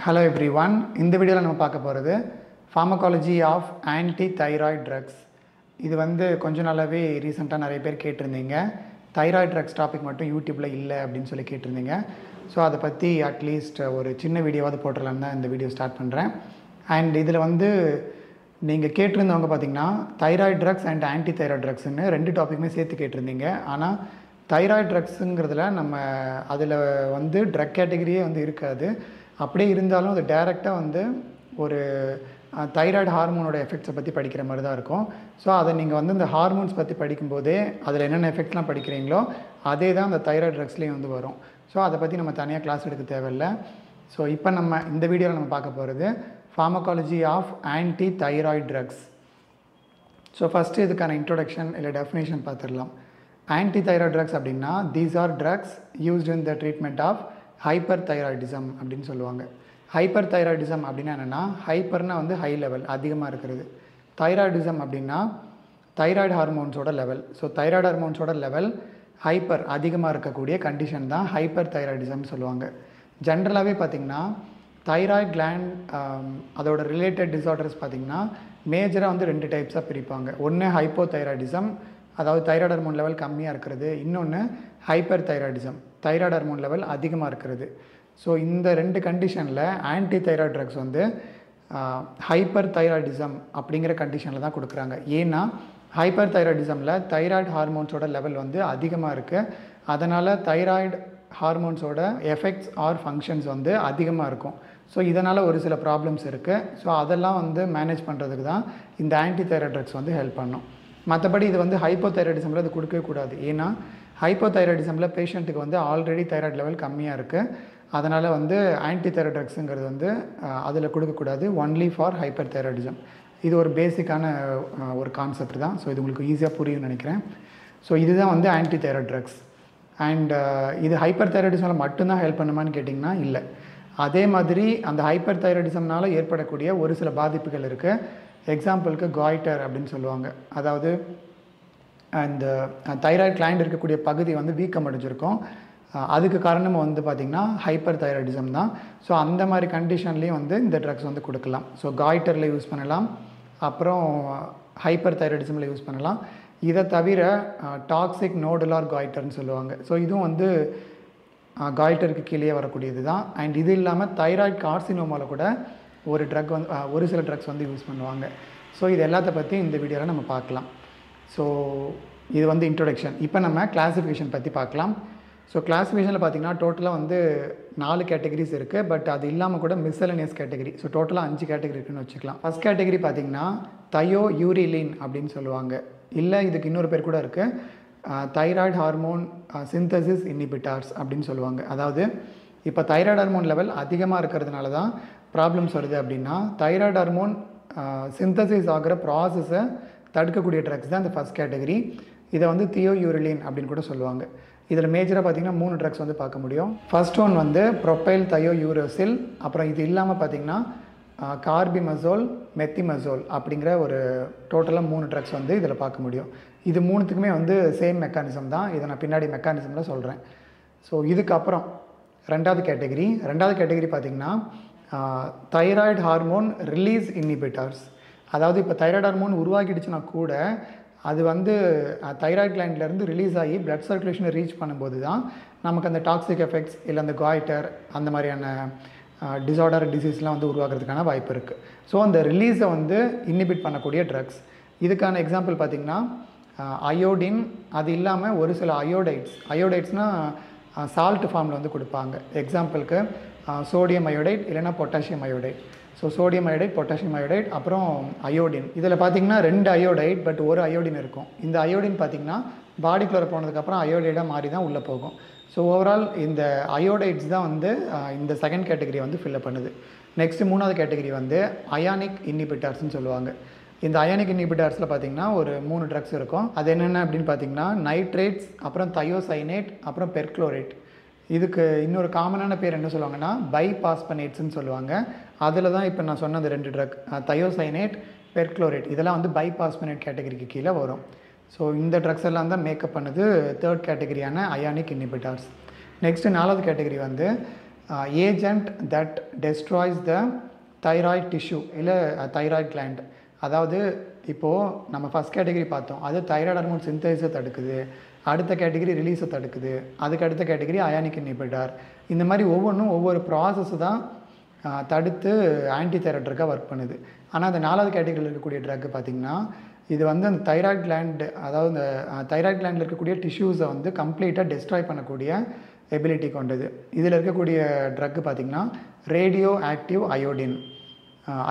Hello everyone. இந்த வீடியோவில் நம்ம பார்க்க போகிறது pharmacology of anti-thyroid drugs. இது கொஞ்சம் நாளாகவே ரீசெண்டாக நிறைய பேர் கேட்டிருந்தீங்க. தைராய்டு ட்ரக்ஸ் டாபிக் மட்டும் யூடியூப்பில் இல்லை அப்படின்னு சொல்லி கேட்டிருந்தீங்க. ஸோ அதை பற்றி அட்லீஸ்ட் ஒரு சின்ன வீடியோவாவது போட்டுடலான்னு தான் இந்த வீடியோ ஸ்டார்ட் பண்ணுறேன். அண்ட் இதில் நீங்கள் கேட்டிருந்தவங்க பார்த்திங்கன்னா thyroid drugs and anti thyroid ட்ரக்ஸ்ன்னு ரெண்டு டாப்பிக்குமே சேர்த்து கேட்டிருந்தீங்க. ஆனால் தைராய்டு ட்ரக்ஸுங்கிறதுல நம்ம அதில் ட்ரக் கேட்டகரியே இருக்காது. அப்படியே இருந்தாலும் அது டைரெக்டாக ஒரு தைராய்டு ஹார்மோனோட எஃபெக்ட்ஸை பற்றி படிக்கிற மாதிரி தான் இருக்கும். ஸோ அதை நீங்கள் இந்த ஹார்மோன்ஸ் பற்றி படிக்கும்போதே அதில் என்னென்ன எஃபெக்ட்ஸ்லாம் படிக்கிறீங்களோ அதே தான் அந்த தைராய்டு ட்ரக்ஸ்லேயும் வரும். ஸோ அதை பற்றி நம்ம தனியாக கிளாஸ் எடுக்க தேவையில்லை. ஸோ இப்போ நம்ம இந்த வீடியோவில் நம்ம பார்க்க போகிறது pharmacology of anti-thyroid drugs. So first இதுக்கான இன்ட்ரொடக்ஷன் இல்லை டெஃபினேஷன் பார்த்துடலாம். ஆன்டி-தைராய்டு ட்ரக்ஸ் அப்படின்னா these are drugs used in the treatment of hyperthyroidism அப்படின்னு சொல்லுவாங்க. ஹைப்பர் தைராய்டிசம் அப்படின்னா என்னென்னா, ஹைப்பர்னால் ஹை லெவல் அதிகமாக இருக்கிறது, தைராய்டிசம் அப்படின்னா தைராய்டு ஹார்மோன்ஸோட லெவல். ஸோ தைராய்டு ஹார்மோன்ஸோட லெவல் ஹைப்பர் அதிகமாக இருக்கக்கூடிய கண்டிஷன் தான் ஹைப்பர் தைராய்டிசம்னு சொல்லுவாங்க. ஜென்ரலாகவே பார்த்திங்கன்னா தைராய்டு கிளாண்ட் அதோட ரிலேட்டட் டிஸார்டர்ஸ் பார்த்திங்கன்னா மேஜராக ரெண்டு டைப்ஸாக பிரிப்பாங்க. ஒன்று ஹைப்போ தைராய்டிசம், அதாவது தைராய்டு ஹார்மோன் லெவல் கம்மியாக இருக்கிறது. இன்னொன்று hyper thyroidism, thyroid hormone level அதிகமாக இருக்கிறது. ஸோ இந்த ரெண்டு கண்டிஷனில் anti thyroid drugs hyper thyroidism அப்படிங்கிற கண்டிஷனில் தான் கொடுக்குறாங்க. ஏன்னா ஹைப்பர் தைராய்டிசமில் தைராய்டு ஹார்மோன்ஸோட லெவல் அதிகமாக இருக்குது. அதனால் தைராய்டு ஹார்மோன்ஸோட எஃபெக்ட்ஸ் ஆர் ஃபங்க்ஷன்ஸ் அதிகமாக இருக்கும். ஸோ இதனால் ஒரு சில ப்ராப்ளம்ஸ் இருக்குது. ஸோ அதெல்லாம் மேனேஜ் பண்ணுறதுக்கு தான் இந்த ஆன்டி தைராய்டு ட்ரக்ஸ் ஹெல்ப் பண்ணும். மற்றபடி இது ஹைப்போ தைராய்டிசமில் இது கொடுக்கவே கூடாது. ஏன்னா ஹைப்போ தைராய்டிசமில் பேஷண்ட்டுக்கு ஆல்ரெடி தைராய்டு லெவல் கம்மியாக இருக்குது. அதனால் ஆன்டி தைராய்டு ட்ரக்ஸுங்கிறது அதில் கொடுக்கக்கூடாது, ஒன்லி ஃபார் ஹைப்பர் தைராய்டிசம். இது ஒரு பேசிக்கான ஒரு கான்செப்ட் தான். ஸோ இது உங்களுக்கு ஈஸியாக புரியும்னு நினைக்கிறேன். ஸோ இதுதான் ஆன்டி தைராய்டு ட்ரக்ஸ். அண்ட் இது ஹைப்பர் தைராய்டிசமில் மட்டும்தான் ஹெல்ப் பண்ணுமான்னு கேட்டிங்கன்னா இல்லை. அதே மாதிரி அந்த ஹைப்பர் தைராய்டிசம்னால் ஏற்படக்கூடிய ஒரு சில பாதிப்புகள் இருக்குது. எக்ஸாம்பிளுக்கு காய்டர் அப்படின்னு சொல்லுவாங்க. அதாவது அந்த தைராய்டு கிளாண்ட் இருக்கக்கூடிய பகுதி வீக்கம் அடைஞ்சிருக்கும். அதுக்கு காரணம் பார்த்திங்கன்னா ஹைப்பர் தைராய்டிசம் தான். ஸோ அந்த மாதிரி கண்டிஷன்லேயும் இந்த ட்ரக்ஸ் கொடுக்கலாம். ஸோ காய்டரில் யூஸ் பண்ணலாம், அப்புறம் ஹைப்பர் தைராய்டிசமில் யூஸ் பண்ணலாம். இதை தவிர டாக்ஸிக் நோடுலார் காய்டர்னு சொல்லுவாங்க. ஸோ இதுவும் காய்டருக்கு கீழே வரக்கூடியது தான். அண்ட் இது இல்லாமல் தைராய்டு கார்சினோமாவில் கூட ஒரு ட்ரக் ஒரு சில ட்ரக்ஸ் யூஸ் பண்ணுவாங்க. ஸோ இது எல்லாத்த பற்றி இந்த வீடியோவில் நம்ம பார்க்கலாம். ஸோ இது இன்ட்ரொடக்ஷன். இப்போ நம்ம கிளாஸிஃபிகேஷன் பற்றி பார்க்கலாம். ஸோ கிளாஸிஃபிகேஷனில் பார்த்திங்கன்னா டோட்டலாக 4 கேட்டகரிஸ் இருக்குது. பட் அது இல்லாமல் கூட மிஸ்செலனியஸ் கேட்டகரி. ஸோ டோட்டலாக 5 கேட்டகரி இருக்குன்னு வச்சுக்கலாம். ஃபஸ்ட் கேட்டகரி பார்த்திங்கன்னா தயோயூரிலின் அப்படின்னு சொல்லுவாங்க. இல்லை இதுக்கு இன்னொரு பேர் கூட இருக்குது, தைராய்டு ஹார்மோன் சிந்தசிஸ் இன்ஹிபிட்டார்ஸ் அப்படின்னு சொல்லுவாங்க. அதாவது இப்போ தைராய்டு ஹார்மோன் லெவல் அதிகமாக இருக்கிறதுனால தான் ப்ராப்ளம்ஸ் வருது அப்படின்னா தைராய்டு ஹார்மோன் சிந்தசிஸ் ஆகிற ப்ராசஸை தடுக்கக்கூடிய ட்ரக்ஸ் தான் இந்த ஃபஸ்ட் கேட்டகரி. இதை தியோயூரிலின் அப்படின்னு கூட சொல்லுவாங்க. இதில் மேஜராக பார்த்திங்கன்னா 3 ட்ரக்ஸ் பார்க்க முடியும். First one propylthiouracil. அப்புறம் இது இல்லாமல் பார்த்திங்கன்னா கார்பிமசோல், மெத்திமசோல் அப்படிங்கிற ஒரு டோட்டலாக 3 ட்ரக்ஸ் இதில் பார்க்க முடியும். இது மூணுத்துக்குமே சேம் மெக்கானிசம் தான். இதை நான் பின்னாடி மெக்கானிசமில் சொல்கிறேன். ஸோ இதுக்கப்புறம் ரெண்டாவது கேட்டகரி பார்த்திங்கன்னா தைராய்டு ஹார்மோன் ரிலீஸ் இன்ஹிபிட்டார்ஸ். அதாவது இப்போ தைராய்டு ஹார்மோன் உருவாக்கிடுச்சுன்னா கூட அது தைராய்டு கிளாண்ட்லேருந்து ரிலீஸ் ஆகி பிளட் சர்க்குலேஷனை ரீச் பண்ணும்போது தான் நமக்கு அந்த டாக்ஸிக் எஃபெக்ட்ஸ் இல்லை அந்த காய்டர் அந்த மாதிரியான டிஸார்டர் டிசீஸ்லாம் உருவாக்குறதுக்கான வாய்ப்பு இருக்குது. ஸோ அந்த ரிலீஸை இன்ஹிபிட் பண்ணக்கூடிய ட்ரக்ஸ். இதுக்கான எக்ஸாம்பிள் பார்த்திங்கன்னா அயோடின். அது இல்லாமல் ஒரு சில அயோடைட்ஸ்னால் சால்ட் ஃபார்மில் கொடுப்பாங்க. எக்ஸாம்பிளுக்கு சோடியம் அயோடைட் இல்லைனா potassium iodide. So sodium iodide, potassium iodide, அப்புறம் அயோடின். இதில் பார்த்திங்கன்னா 2 அயோடைட் பட் ஒரு அயோடின் இருக்கும். இந்த அயோடின் பார்த்திங்கன்னா பாடிக்குள்ளே போனதுக்கப்புறம் அயோடைடாக மாறி தான் உள்ளே போகும். ஸோ ஓவரால் இந்த அயோடைட்ஸ் தான் இந்த செகண்ட் கேட்டகரி ஃபில்லப் பண்ணுது. நெக்ஸ்ட்டு 3வது கேட்டகரி அயானிக் இன்ஹிபிட்டார்ஸ்னு சொல்லுவாங்க. இந்த அயானிக் இன்ஹிபிட்டார்ஸில் பார்த்திங்கன்னா ஒரு 3 ட்ரக்ஸ் இருக்கும். அது என்னென்ன அப்படின்னு பார்த்திங்கன்னா நைட்ரேட்ஸ், அப்புறம் தயோசைனேட், அப்புறம் பெர்க்ளோரேட். இதுக்கு இன்னொரு காமனான பேர் என்ன சொல்லுவாங்கன்னா பைபாஸ்பனேட்ஸ்ன்னு சொல்லுவாங்க. அதில் தான் இப்போ நான் சொன்ன அந்த 2 ட்ரக் தயோசைனேட், பெர்க்ளோரேட் இதெல்லாம் பைபாஸ்பனேட் கேட்டகரிக்கு கீழே வரும். ஸோ இந்த ட்ரக்ஸ் எல்லாம் தான் மேக்கப் பண்ணுது தேர்ட் கேட்டகரியான அயானிக் இன்ஹிபிட்டார்ஸ். நெக்ஸ்ட்டு 4வது category agent that destroys the thyroid tissue இல்லை தைராய்ட் கிளாண்ட். அதாவது இப்போது நம்ம ஃபஸ்ட் கேட்டகரி பார்த்தோம், அது தைராய்டு ஹார்மோன் சிந்தேசிஸை தடுக்குது. அடுத்த கேட்டகரி ரிலீஸை தடுக்குது. அதுக்கு அடுத்த கேட்டகரி அயானிக் இன்ஹிபிட்டார். இந்த மாதிரி ஒவ்வொன்றும் ஒவ்வொரு ப்ராசஸ் தான் தடுத்து ஆன்டி தைராய்டு ட்ரக்காக ஒர்க் பண்ணுது. ஆனால் அந்த 4வது கேட்டகரியில் இருக்கக்கூடிய ட்ரக்கு பார்த்திங்கன்னா, இது வந்து அந்த தைராய்டு கிளாண்டு, அதாவது இந்த தைராய்டு கிளாண்டில் இருக்கக்கூடிய டிஷ்யூஸை வந்து கம்ப்ளீட்டாக டெஸ்ட்ராய் பண்ணக்கூடிய எபிலிட்டி கொண்டது. இதில் இருக்கக்கூடிய ட்ரக்கு பார்த்திங்கன்னா ரேடியோ ஆக்டிவ் அயோடின்,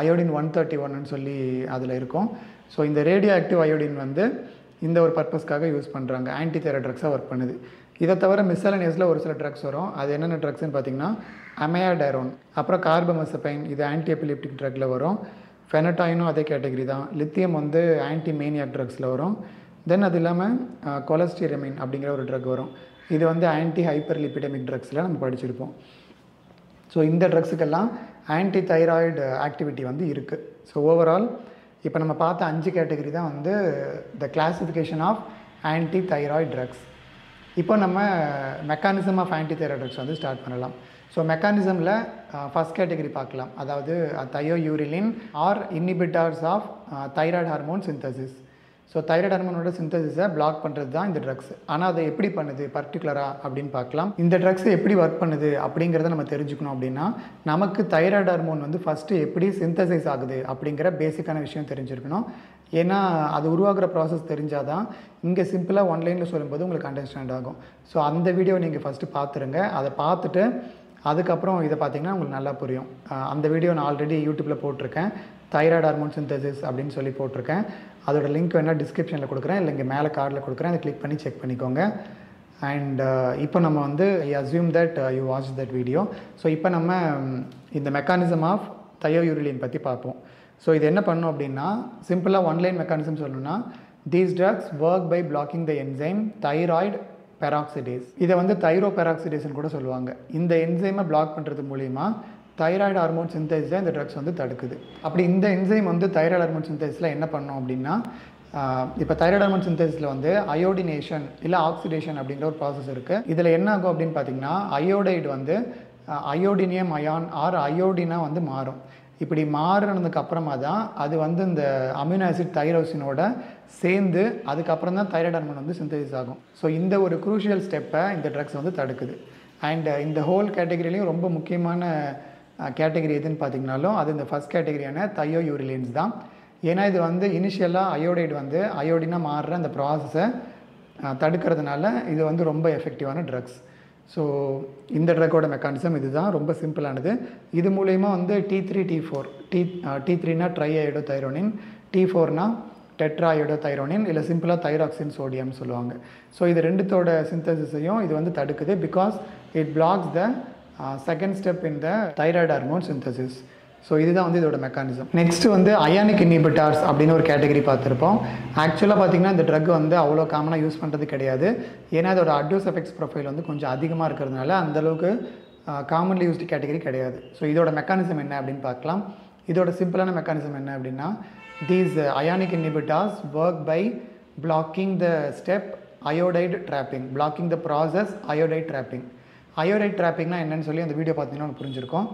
அயோடின் 131ன்னு சொல்லி அதில் இருக்கும். ஸோ இந்த ரேடியோ ஆக்டிவ் அயோடின் வந்து இந்த ஒரு பர்பஸ்க்காக யூஸ் பண்ணுறாங்க, ஆன்டி தைராய்டு ட்ரக்ஸாக ஒர்க் பண்ணுது. இதை தவிர மிஸ்சலனியஸில் ஒரு சில ட்ரக்ஸ் வரும். அது என்னென்ன ட்ரக்ஸ்ன்னு பார்த்திங்கன்னா அமையாடரோன், அப்புறம் கார்பமசபைன், இது ஆன்டி எபிலிப்டிக் ட்ரக்கில் வரும். ஃபெனடாயினும் அதே கேட்டகரி தான். லித்தியம் வந்து ஆன்டி மேனியாக் ட்ரக்ஸில் வரும். தென் அது இல்லாமல் கொலஸ்டிரமின் அப்படிங்கிற ஒரு ட்ரக் வரும். இது வந்து ஆன்டி ஹைப்பர்லிபிடமிக் ட்ரக்ஸில் நம்ம படிச்சிருப்போம். ஸோ இந்த ட்ரக்ஸுக்கெல்லாம் ஆன்டி தைராய்டு ஆக்டிவிட்டி வந்து இருக்குது. ஸோ ஓவரால் இப்போ நம்ம பார்த்த 5 கேட்டகரி தான் வந்து the classification of anti thyroid drugs. இப்போ நம்ம mechanism of anti thyroid drugs வந்து ஸ்டார்ட் பண்ணலாம். ஸோ மெக்கானிசமில் ஃபஸ்ட் கேட்டகரி பார்க்கலாம், அதாவது thioureylene or inhibitors of thyroid hormone synthesis. So thyroid ஹார்மோனோட சிந்தசிஸை பிளாக் பண்ணுறது தான் இந்த ட்ரக்ஸ். ஆனால் அதை எப்படி பண்ணுது பர்டிகுலராக அப்படின்னு பார்க்கலாம். இந்த ட்ரக்ஸ் எப்படி ஒர்க் பண்ணுது அப்படிங்கிறத நம்ம தெரிஞ்சுக்கணும். அப்படின்னா நமக்கு தைராய்டு ஹார்மோன் வந்து ஃபஸ்ட்டு எப்படி சிந்தசைஸ் ஆகுது அப்படிங்கிற பேசிக்கான விஷயம் தெரிஞ்சிருக்கணும். ஏன்னா அது உருவாக்குற ப்ராசஸ் தெரிஞ்சால் தான் இங்கே சிம்பிளாக ஒன்லைனில் சொல்லும்போது உங்களுக்கு அண்டர்ஸ்டாண்ட் ஆகும். ஸோ அந்த வீடியோ நீங்கள் ஃபஸ்ட்டு பார்த்துருங்க. அதை பார்த்துட்டு அதுக்கப்புறம் இதை பார்த்தீங்கன்னா உங்களுக்கு நல்லா புரியும். அந்த வீடியோ நான் ஆல்ரெடி யூடியூப்பில் போட்டிருக்கேன், தைராய்டு ஹார்மோன் சிந்தசிஸ் அப்படின்னு சொல்லி போட்டிருக்கேன். அதோட லிங்க் வேணால் டிஸ்கிரிப்ஷனில் கொடுக்குறேன், இல்லை இங்கே மேலே கார்டில் கொடுக்குறேன், அதை கிளிக் பண்ணி செக் பண்ணிக்கோங்க. அண்ட் இப்போ நம்ம வந்து I assume that you watch that video. So இப்போ நம்ம இந்த மெக்கானிசம் ஆஃப் தயோயூரிலின் பற்றி பார்ப்போம். ஸோ இது என்ன பண்ணும் அப்படின்னா, சிம்பிளாக ஒன்லைன் மெக்கானிசம் சொல்லணும்னா, these drugs work by blocking the enzyme thyroid peroxidase. இதை வந்து தைரோ பெராக்சிடேஸ்ன்னு கூட சொல்லுவாங்க. இந்த என்சைமை பிளாக் பண்ணுறது மூலிமா தைராய்டு ஹார்மோன் சிந்தசிஸை இந்த ட்ரக்ஸ் வந்து தடுக்குது. அப்படி இந்த என்சைம் வந்து தைராய்டு ஹார்மோன் சிந்தசிஸில் என்ன பண்ணோம் அப்படின்னா, இப்போ தைராய்டு ஹார்மோன் சிந்தசிஸில் வந்து அயோடினேஷன் இல்லை ஆக்சிடேஷன் அப்படிங்கிற ஒரு ப்ராசஸ் இருக்குது. இதில் என்ன ஆகும் அப்படின்னு பார்த்தீங்கன்னா, அயோடைடு வந்து அயோடினியம் அயான் ஆர் அயோடினாக வந்து மாறும். இப்படி மாறினதுக்கு அப்புறமா தான் அது வந்து இந்த அமினோ ஆசிட் தைரோசினோட சேர்ந்து அதுக்கப்புறம் தான் தைராய்டு ஹார்மோன் வந்து சிந்தசிஸ் ஆகும். ஸோ இந்த ஒரு குரூஷியல் ஸ்டெப்பை இந்த ட்ரக்ஸ் வந்து தடுக்குது. அண்ட் இந்த ஹோல் கேட்டகரிலையும் ரொம்ப முக்கியமான கேட்டகரி எதுன்னு பார்த்தீங்கனாலும் அது இந்த ஃபஸ்ட் கேட்டகரியான தயோயூரிலின்ஸ் தான். ஏன்னா இது வந்து இனிஷியலாக அயோடைடு வந்து அயோடினாக மாறுற அந்த ப்ராசஸை தடுக்கிறதுனால இது வந்து ரொம்ப எஃபெக்டிவான ட்ரக்ஸ். ஸோ இந்த ட்ரக்கோட மெக்கானிசம் இது தான், ரொம்ப சிம்பிளானது. இது மூலயமா வந்து T3 T4, T3னா ட்ரை அயோடோதைரோனின், T4னா டெட்ரா அயோடோதைரோனின், இல்லை சிம்பிளாக தைராக்சின் சோடியம்னு சொல்லுவாங்க. ஸோ இது ரெண்டுத்தோட சிந்தசிஸையும் இது வந்து தடுக்குது. Because it blocks the second step in the thyroid hormone synthesis. So இதுதான் வந்து இதோட மெக்கானிசம். நெக்ஸ்ட்டு வந்து அயானிக் இன்ஹிபிட்டார்ஸ் அப்படின்னு ஒரு கேட்டகரி பார்த்துருப்போம். ஆக்சுவலாக பார்த்திங்கன்னா இந்த ட்ரக் வந்து அவ்வளோ காமனாக யூஸ் பண்ணுறது கிடையாது. ஏன்னா இதோட அட்வர்ஸ் எஃபெக்ட்ஸ் ப்ரொஃபைல் வந்து கொஞ்சம் அதிகமாக இருக்கிறதுனால அந்தளவுக்கு காமன்லி யூஸ்டு கேட்டகரி கிடையாது. ஸோ இதோட மெக்கானிசம் என்ன அப்படின்னு பார்க்கலாம். இதோட சிம்பிளான மெக்கானிசம் என்ன அப்படின்னா, these ionic inhibitors work by blocking the step iodide trapping, blocking the process iodide trapping. Iodide ட்ராப்பிங்னா என்னன்னு சொல்லி அந்த வீடியோ பார்த்தீங்கன்னா உங்களுக்கு புரிஞ்சிருக்கும்.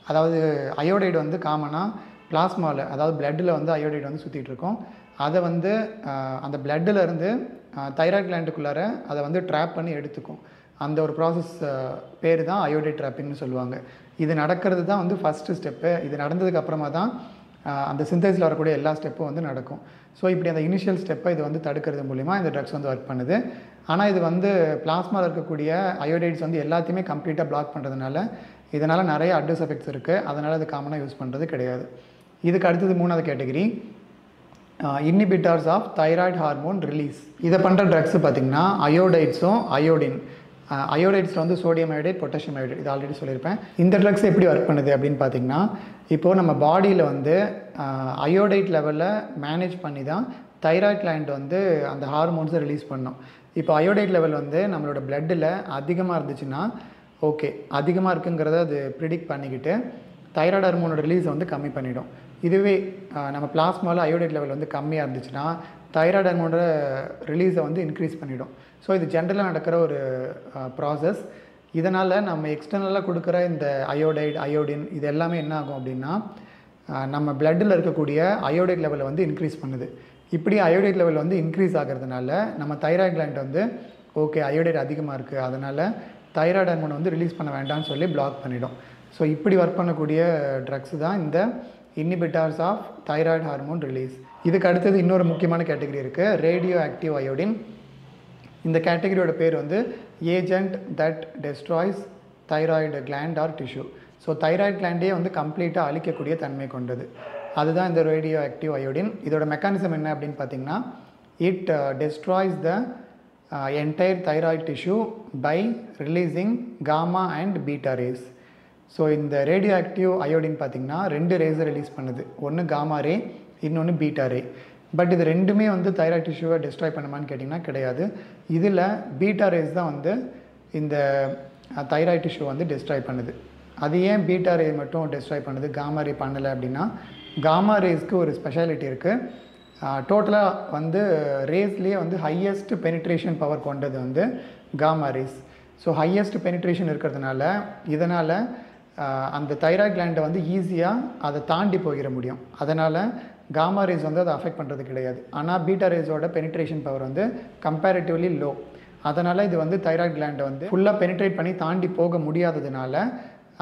அதாவது அயோடைடு வந்து காமனாக பிளாஸ்மாவில், அதாவது பிளட்டில் வந்து அயோடைடு வந்து சுற்றிட்டு இருக்கும். அதை வந்து அந்த பிளட்டில் இருந்து தைராய்டு கிளாண்டுக்குள்ளார அதை வந்து ட்ராப் பண்ணி எடுத்துக்கும். அந்த ஒரு ப்ராசஸ் பேர் தான் அயோடைட் ட்ராப்பிங்னு சொல்லுவாங்க. இது நடக்கிறது தான் வந்து ஃபஸ்ட்டு ஸ்டெப்பு. இது நடந்ததுக்கு அப்புறமா தான் அந்த சிந்தசிஸில் வரக்கூடிய எல்லா ஸ்டெப்பும் வந்து நடக்கும். ஸோ இப்படி அந்த இனிஷியல் ஸ்டெப்பை இது வந்து தடுக்கிறது மூலிமா இந்த ட்ரக்ஸ் வந்து ஒர்க் பண்ணுது. ஆனால் இது வந்து பிளாஸ்மாவில் இருக்கக்கூடிய அயோடைட்ஸ் வந்து எல்லாத்தையுமே கம்ப்ளீட்டாக பிளாக் பண்ணுறதுனால இதனால் நிறைய அட்வர்ஸ் எஃபெக்ட்ஸ் இருக்குது. அதனால் அது காமனாக யூஸ் பண்ணுறது கிடையாது. இதுக்கு அடுத்தது 3வது category inhibitors of thyroid hormone release. இதை பண்ணுற ட்ரக்ஸ் பார்த்திங்கன்னா அயோடைட்ஸும் அயோடின். அயோடைட்ஸில் வந்து சோடியம் அயோடைட், பொட்டாசியம் அயோடைட், இது ஆல்ரெடி சொல்லியிருப்பேன். இந்த ட்ரக்ஸ் எப்படி ஒர்க் பண்ணுது அப்படின்னு பார்த்திங்கன்னா, இப்போது நம்ம பாடியில் வந்து அயோடைட் லெவலில் மேனேஜ் பண்ணி தான் தைராய்டு கிளாண்ட் வந்து அந்த ஹார்மோன்ஸை ரிலீஸ் பண்ணோம். இப்போ அயோடைட் லெவல் வந்து நம்மளோட பிளட்டில் அதிகமாக இருந்துச்சுன்னா ஓகே, அதிகமாக இருக்குங்கிறத அது ப்ரிடிக்ட் பண்ணிக்கிட்டு தைராய்டு ஹார்மோனோட ரிலீஸை வந்து கம்மி பண்ணிடும். இதுவே நம்ம பிளாஸ்மாவில் அயோடைட் லெவல் வந்து கம்மியாக இருந்துச்சுன்னா தைராய்டு ஹார்மோனோட ரிலீஸை வந்து இன்க்ரீஸ் பண்ணிடும். ஸோ இது ஜென்ரலாக நடக்கிற ஒரு ப்ராசஸ். இதனால் நம்ம எக்ஸ்டர்னலாக கொடுக்குற இந்த அயோடைடு அயோடின் இது எல்லாமே என்ன ஆகும் அப்படின்னா நம்ம பிளட்டில் இருக்கக்கூடிய அயோடைட் லெவலை வந்து இன்க்ரீஸ் பண்ணுது. இப்படி அயோடைட் லெவல் வந்து இன்க்ரீஸ் ஆகிறதுனால நம்ம தைராய்டு கிளாண்ட் வந்து ஓகே அயோடைட் அதிகமாக இருக்குது, அதனால் தைராய்டு ஹார்மோன் வந்து ரிலீஸ் பண்ண வேண்டாம்னு சொல்லி பிளாக் பண்ணிடும். ஸோ இப்படி ஒர்க் பண்ணக்கூடிய ட்ரக்ஸ் தான் இந்த inhibitors of thyroid hormone release. இதுக்கு அடுத்தது இன்னொரு முக்கியமான கேட்டகரி இருக்குது, ரேடியோ ஆக்டிவ் அயோடின். இந்த கேட்டகரியோட பேர் வந்து agent that destroys thyroid gland or tissue. So thyroid கிளாண்டே வந்து கம்ப்ளீட்டாக அழிக்கக்கூடிய தன்மை கொண்டது. அதுதான் இந்த ரேடியோ ஆக்டிவ் அயோடின். இதோட மெக்கானிசம் என்ன அப்படின்னு பார்த்தீங்கன்னா, it destroys the entire thyroid tissue by releasing gamma and beta rays. So இந்த ரேடியோ ஆக்டிவ் அயோடின் பார்த்திங்கன்னா 2 ரேஸை ரிலீஸ் பண்ணுது. ஒன்று காமா ரே, இன்னொன்று பீட்டா ரே. பட் இது ரெண்டுமே வந்து தைராய்டு டிஷ்யூவை டெஸ்ட்ராய் பண்ணுமான்னு கேட்டிங்கன்னா கிடையாது. இதில் பீட்டா ரேஸ் தான் வந்து இந்த தைராய்டு டிஷ்யூ வந்து டெஸ்ட்ராய் பண்ணுது. அது ஏன் பீட்டா ரே மட்டும் டெஸ்ட்ராய் பண்ணுது, காமா ரே பண்ணலை அப்படின்னா, காமா ரேஸ்க்கு ஒரு ஸ்பெஷாலிட்டி இருக்குது. டோட்டலாக வந்து ரேஸ்லேயே வந்து ஹையஸ்ட் பெனிட்ரேஷன் பவர் கொண்டது வந்து gamma rays. So highest penetration இருக்கிறதுனால இதனால் அந்த தைராய்டு கிளாண்டை வந்து ஈஸியாக அதை தாண்டி போயிட முடியும். அதனால் காமா ரேஸ் வந்து அதை அஃபெக்ட் பண்ணுறது கிடையாது. ஆனால் பீட்டா ரேஸோட பெனிட்ரேஷன் பவர் வந்து கம்பேரிட்டிவ்லி லோ. அதனால் இது வந்து தைராய்டு கிளாண்டை வந்து ஃபுல்லாக பெனிட்ரேட் பண்ணி தாண்டி போக முடியாததுனால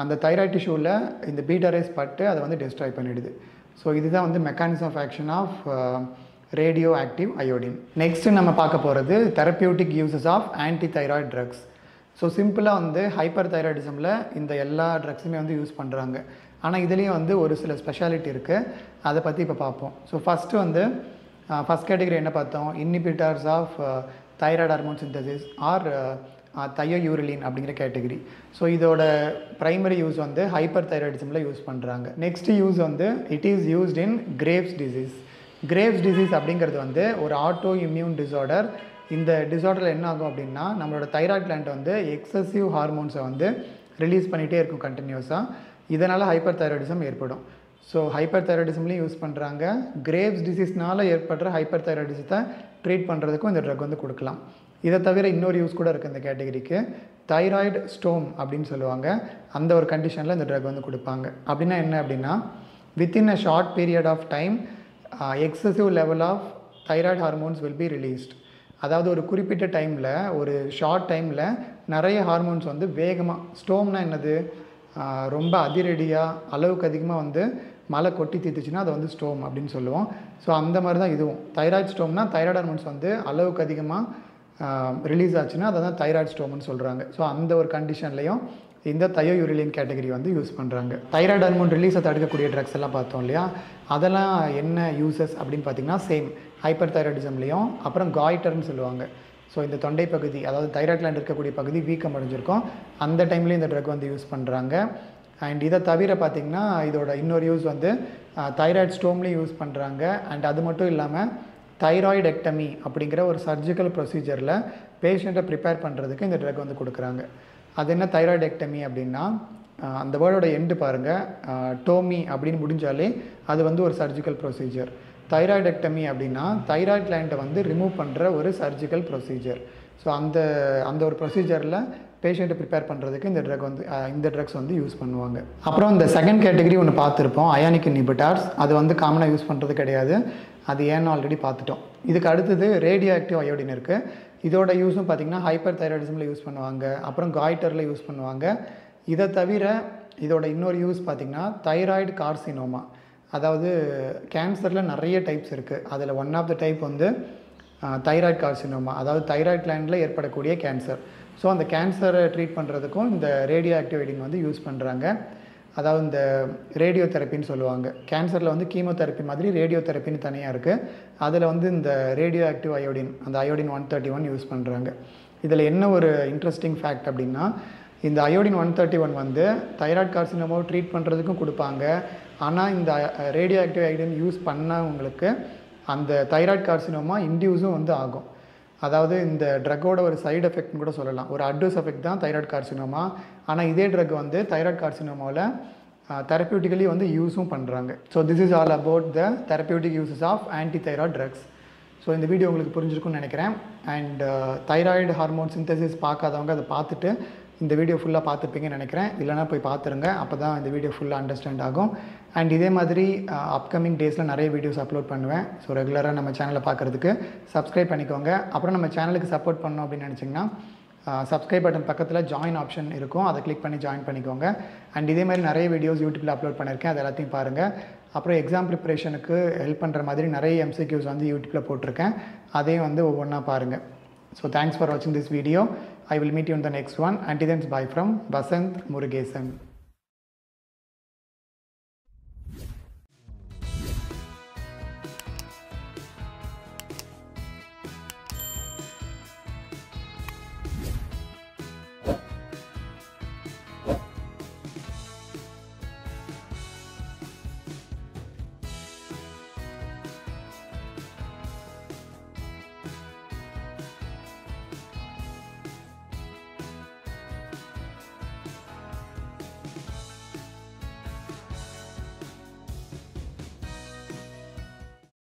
அந்த தைராய்டு டிஷ்யூவில் இந்த பீட்டா ரேஸ் பட்டு அதை வந்து டெஸ்ட்ராய் பண்ணிடுது. ஸோ இதுதான் வந்து mechanism of action of radio active iodine. Next நம்ம பார்க்க போகிறது therapeutic uses of anti thyroid drugs. So சிம்பிளாக வந்து ஹைப்பர் தைராய்டிசமில் இந்த எல்லா ட்ரக்ஸுமே வந்து யூஸ் பண்ணுறாங்க. ஆனால் இதுலேயும் வந்து ஒரு சில ஸ்பெஷாலிட்டி இருக்குது, அதை பற்றி இப்போ பார்ப்போம். ஸோ ஃபஸ்ட் கேட்டகரி என்ன பார்த்தோம், inhibitors of thyroid hormone synthesis or thioureylene அப்படிங்கிற கேட்டகரி. ஸோ இதோட ப்ரைமரி யூஸ் வந்து ஹைப்பர் தைராய்டிசமில் யூஸ் பண்ணுறாங்க. நெக்ஸ்ட்டு யூஸ் வந்து it is used in Graves disease. Graves disease அப்படிங்கிறது வந்து ஒரு ஆட்டோ இம்யூன் டிஸார்டர். இந்த டிஸார்டரில் என்ன ஆகும் அப்படின்னா, நம்மளோட தைராய்டு கிளாண்ட் வந்து எக்ஸசிவ் ஹார்மோன்ஸை வந்து ரிலீஸ் பண்ணிகிட்டே இருக்கும் கண்டினியூஸாக. இதனால் ஹைப்பர் தைராய்டிசம் ஏற்படும். ஸோ ஹைப்பர் தைராய்டிசம்லேயும் யூஸ் பண்ணுறாங்க. கிரேவ்ஸ் டிசீஸ்னால் ஏற்படுற ஹைப்பர் தைராய்டிசத்தை ட்ரீட் பண்ணுறதுக்கும் இந்த ட்ரக் வந்து கொடுக்கலாம். இதை தவிர இன்னொரு யூஸ் கூட இருக்குது இந்த கேட்டகரிக்கு, தைராய்டு ஸ்டோம் அப்படின்னு சொல்லுவாங்க. அந்த ஒரு கண்டிஷனில் இந்த ட்ரக் வந்து கொடுப்பாங்க. அப்படின்னா என்ன அப்படின்னா, within a short period of time excessive level of thyroid hormones will be released. அதாவது ஒரு குறிப்பிட்ட டைமில், ஒரு ஷார்ட் டைமில் நிறைய ஹார்மோன்ஸ் வந்து வேகமாக, ஸ்டோம்னா என்னது, ரொம்ப அதிரடியாக அளவுக்கு அதிகமாக வந்து மழை கொட்டி தீர்த்துச்சுன்னா அதை வந்து ஸ்டோம் அப்படின்னு சொல்லுவோம். ஸோ அந்த மாதிரி தான் இதுவும். தைராய்டு ஸ்டோம்னா தைராய்டு ஹார்மோன்ஸ் வந்து அளவுக்கு அதிகமாக ரிலீஸ் ஆச்சுன்னா அதை தான் தைராய்டு ஸ்டோம்னு சொல்கிறாங்க. ஸோ அந்த ஒரு கண்டிஷன்லையும் இந்த தையோயூரிலின் கேட்டகரி வந்து யூஸ் பண்ணுறாங்க. தைராய்டு ஹார்மோன் ரிலீஸை தடுக்கக்கூடிய ட்ரக்ஸ் எல்லாம் பார்த்தோம் இல்லையா, அதெல்லாம் என்ன யூசஸ் அப்படின்னு பார்த்தீங்கன்னா, சேம் ஹைப்பர் தைராய்டிசம்லேயும் அப்புறம் காய்டர்னு சொல்லுவாங்க. ஸோ இந்த தொண்டை பகுதி, அதாவது தைராய்டு கிளாண்ட் இருக்கக்கூடிய பகுதி வீக்கம் அடைஞ்சிருக்கும், அந்த டைம்லேயும் இந்த ட்ரக் வந்து யூஸ் பண்ணுறாங்க. அண்ட் இதை தவிர பார்த்திங்கன்னா இதோட இன்னொரு யூஸ் வந்து தைராய்டு ஸ்டோம்லேயும் யூஸ் பண்ணுறாங்க. அண்ட் அது மட்டும் இல்லாமல் தைராய்டெக்டமி அப்படிங்கிற ஒரு சர்ஜிக்கல் ப்ரொசீஜரில் பேஷண்ட்டை ப்ரிப்பேர் பண்ணுறதுக்கு இந்த ட்ரக் வந்து கொடுக்குறாங்க. அது என்ன தைராய்டெக்டமி அப்படின்னா, அந்த வேர்டோட எண்டு பாருங்கள், டோமி அப்படின்னு முடிஞ்சாலே அது வந்து ஒரு சர்ஜிக்கல் ப்ரொசீஜர். தைராய்டெக்டமி அப்படின்னா தைராய்டு கிளாண்டை வந்து ரிமூவ் பண்ணுற ஒரு சர்ஜிக்கல் ப்ரொசீஜர். ஸோ அந்த ஒரு ப்ரொசீஜரில் பேஷண்ட்டை ப்ரிப்பேர் பண்ணுறதுக்கு இந்த ட்ரக்ஸ் வந்து யூஸ் பண்ணுவாங்க. அப்புறம் இந்த செகண்ட் கேட்டகரி ஒன்று பார்த்துருப்போம், அயானிக் இன்ஹிபிட்டர்ஸ். அது வந்து காமனாக யூஸ் பண்ணுறது கிடையாது, அது ஏன்னு ஆல்ரெடி பார்த்துட்டோம். இதுக்கு அடுத்தது ரேடியோ ஆக்டிவ் அயோடின் இருக்குது. இதோட யூஸும் பார்த்திங்கன்னா ஹைப்பர் தைராய்டிசமில் யூஸ் பண்ணுவாங்க, அப்புறம் காய்டரில் யூஸ் பண்ணுவாங்க. இதை தவிர இதோட இன்னொரு யூஸ் பார்த்திங்கன்னா தைராய்டு கார்சினோமா. அதாவது கேன்சரில் நிறைய டைப்ஸ் இருக்குது. அதில் ஒன் ஆஃப் த டைப் வந்து தைராய்டு கார்சினோமா, அதாவது தைராய்டு கிளாண்டில் ஏற்படக்கூடிய கேன்சர். ஸோ அந்த கேன்சரை ட்ரீட் பண்ணுறதுக்கும் இந்த ரேடியோ ஆக்டிவ் அயோடின் வந்து யூஸ் பண்ணுறாங்க. அதாவது இந்த ரேடியோ தெரப்பின்னு சொல்லுவாங்க. கேன்சரில் வந்து கீமோதெரப்பி மாதிரி ரேடியோ தெரப்பின்னு தனியாக இருக்குது. அதில் வந்து இந்த ரேடியோ ஆக்டிவ் அயோடின், அந்த அயோடின் 131 யூஸ் பண்ணுறாங்க. இதில் என்ன ஒரு இன்ட்ரெஸ்டிங் ஃபேக்ட் அப்படின்னா, இந்த அயோடின் 131 வந்து தைராய்டு கார்சினோமாவை ட்ரீட் பண்ணுறதுக்கும் கொடுப்பாங்க. ஆனால் இந்த ரேடியோ ஆக்டிவ் அயோடின் யூஸ் பண்ணவங்களுக்கு அந்த தைராய்டு கார்சினோமா இன்டியூஸும் வந்து ஆகும். அதாவது இந்த ட்ரக்கோட ஒரு சைடு எஃபெக்ட்னு கூட சொல்லலாம், ஒரு அட்வர்ஸ் எஃபெக்ட் தான் தைராய்டு கார்சினோமா. ஆனால் இதே ட்ரக் வந்து தைராய்டு கார்சினோமாவில் தெரப்பியூட்டிக்கலி வந்து யூஸும் பண்ணுறாங்க. So this is all about the therapeutic uses of anti thyroid drugs. So இந்த வீடியோ உங்களுக்கு புரிஞ்சிருக்கும்னு நினைக்கிறேன். அண்ட் தைராய்டு ஹார்மோன் சிந்தசிஸ் பார்க்காதவங்க அதை பார்த்துட்டு இந்த வீடியோ ஃபுல்லாக பார்த்துருப்பீங்கன்னு நினைக்கிறேன். இல்லைனா போய் பார்த்துருங்க. அப்போ தான் இந்த வீடியோ ஃபுல்லாக அண்டர்ஸ்டாண்ட் ஆகும். அண்ட் இதே மாதிரி அப்கமிங் டேஸில் நிறைய வீடியோஸ் அப்லோட் பண்ணுவேன். ஸோ ரெகுலராக நம்ம சேனலை பார்க்குறதுக்கு சப்ஸ்கிரைப் பண்ணிக்கோங்க. அப்புறம் நம்ம சேனலுக்கு சப்போர்ட் பண்ணோம் அப்படின்னு நினச்சிங்கன்னா சப்ஸ்கிரைப் பட்டன் பக்கத்தில் ஜாயின் ஆப்ஷன் இருக்கும். அதை கிளிக் பண்ணி ஜாயின் பண்ணிக்கோங்க. அண்ட் இதே மாதிரி நிறைய வீடியோஸ் யூடியூப்பில் அப்லோட் பண்ணியிருக்கேன். அது எல்லாத்தையும் பாருங்கள். அப்புறம் எக்ஸாம் ப்ரிப்பரேஷனுக்கு ஹெல்ப் பண்ணுற மாதிரி நிறைய MCQs வந்து யூடியூப்பில் போட்டிருக்கேன். அதையும் வந்து ஒவ்வொன்றா பாருங்கள். ஸோ தேங்க்ஸ் ஃபார் வாட்சிங் this video. I will meet you in the next one. Until then, bye from Vasant Murugesan.